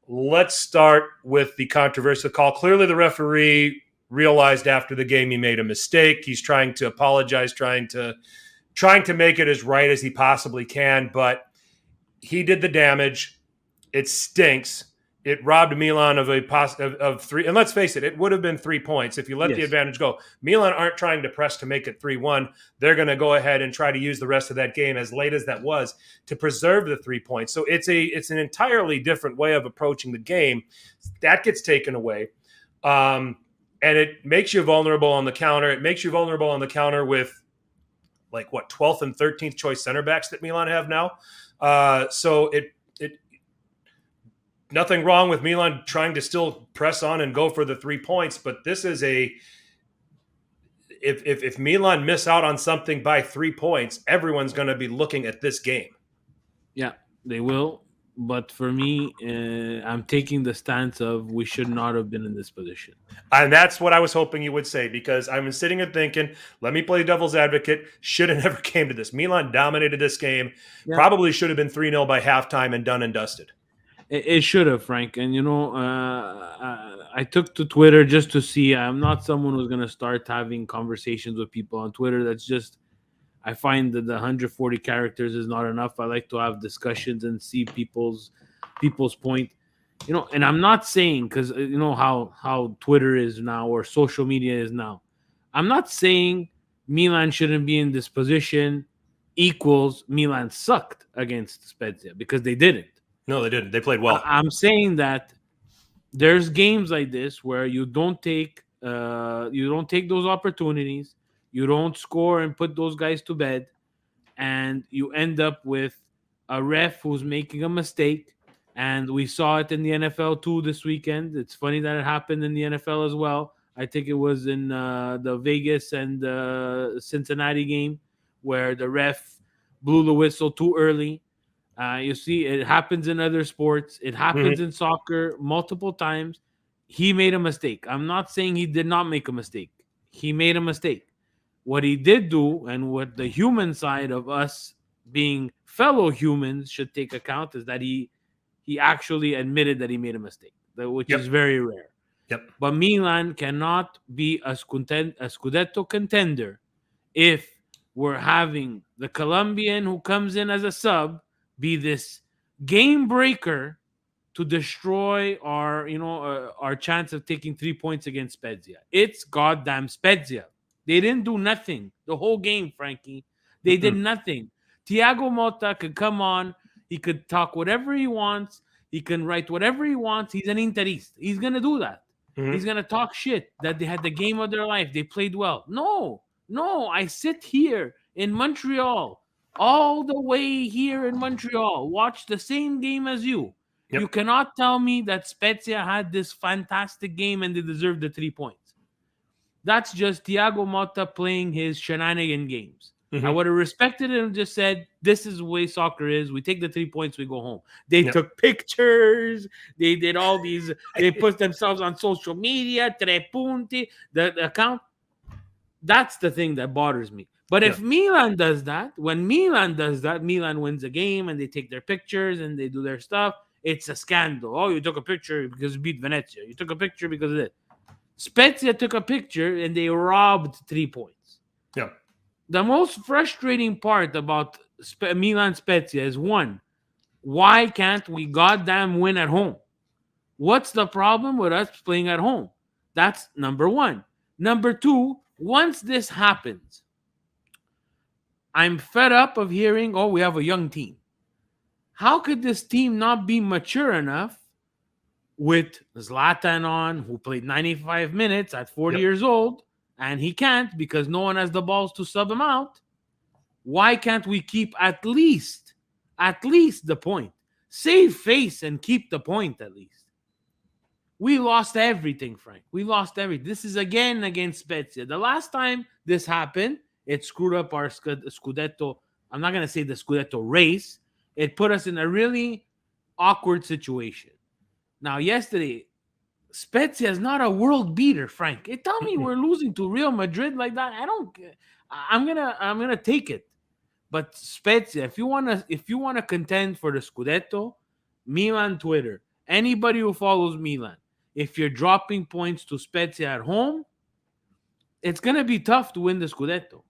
Let's start with the controversial call. Clearly, the referee realized after the game he made a mistake. He's trying to apologize, trying to make it as right as he possibly can, but he did the damage. It stinks. It robbed Milan of of three. And let's face it, it would have been 3 points if you let the Yes. advantage go. Milan aren't trying to press to make it 3-1. They're going to go ahead and try to use the rest of that game, as late as that was, to preserve the 3 points. So it's an entirely different way of approaching the game. That gets taken away. And it makes you vulnerable on the counter. It makes you vulnerable on the counter with, like, what, 12th and 13th choice center backs that Milan have now. So it nothing wrong with Milan trying to still press on and go for the 3 points, but this is if Milan miss out on something by 3 points, everyone's going to be looking at this game. Yeah, they will. But for me, I'm taking the stance of we should not have been in this position. And that's what I was hoping you would say, because I'm sitting and thinking, let me play devil's advocate. Should have never came to this. Milan dominated this game. Yeah. Probably should have been 3-0 by halftime and done and dusted. It should have, Frank. And, I took to Twitter just to see. I'm not someone who's going to start having conversations with people on Twitter. That's just, I find that the 140 characters is not enough. I like to have discussions and see people's point. And I'm not saying, because you know how Twitter is now, or social media is now. I'm not saying Milan shouldn't be in this position equals Milan sucked against Spezia, because they didn't. No, they didn't. They played well. I'm saying that there's games like this where you don't take those opportunities, you don't score and put those guys to bed, and you end up with a ref who's making a mistake. And we saw it in the NFL too this weekend. It's funny that it happened in the NFL as well. I think it was in the Vegas and Cincinnati game where the ref blew the whistle too early. You see, it happens in other sports. It happens in soccer multiple times. He made a mistake. I'm not saying he did not make a mistake. He made a mistake. What he did do, and what the human side of us being fellow humans should take account, is that he actually admitted that he made a mistake, which is very rare. Yep. But Milan cannot be a scudetto contender if we're having the Colombian who comes in as a sub be this game breaker to destroy our chance of taking 3 points against Spezia. It's goddamn Spezia. They didn't do nothing the whole game, Frankie. They did nothing. Thiago Motta could come on. He could talk whatever he wants. He can write whatever he wants. He's an interista. He's going to do that. He's going to talk shit that they had the game of their life. They played well. No. I sit here in Montreal, all the way here in Montreal, watch the same game as you. Yep. You cannot tell me that Spezia had this fantastic game and they deserved the 3 points. That's just Thiago Motta playing his shenanigan games. I would have respected it and just said, this is the way soccer is. We take the 3 points, we go home. They took pictures. They did all these. They put themselves on social media, tre punti, the account. That's the thing that bothers me. But if Milan does that, when Milan does that, Milan wins a game and they take their pictures and they do their stuff, it's a scandal. Oh, you took a picture because you beat Venezia. You took a picture because of it. Spezia took a picture and they robbed 3 points. Yeah. The most frustrating part about Milan Spezia is, one, why can't we goddamn win at home? What's the problem with us playing at home? That's number one. Number two, once this happens, I'm fed up of hearing, oh, we have a young team. How could this team not be mature enough with Zlatan on, who played 95 minutes at 40 years old, and he can't because no one has the balls to sub him out? Why can't we keep at least the point? Save face and keep the point at least. We lost everything, Frank. We lost everything. This is again against Spezia. The last time this happened, it screwed up our scudetto. I'm not going to say the scudetto race. It put us in a really awkward situation. Now, yesterday, Spezia is not a world beater, Frank. Tell me we're losing to Real Madrid like that. I'm gonna take it. But Spezia, if you wanna contend for the Scudetto, Milan Twitter, anybody who follows Milan, if you're dropping points to Spezia at home, it's going to be tough to win the Scudetto.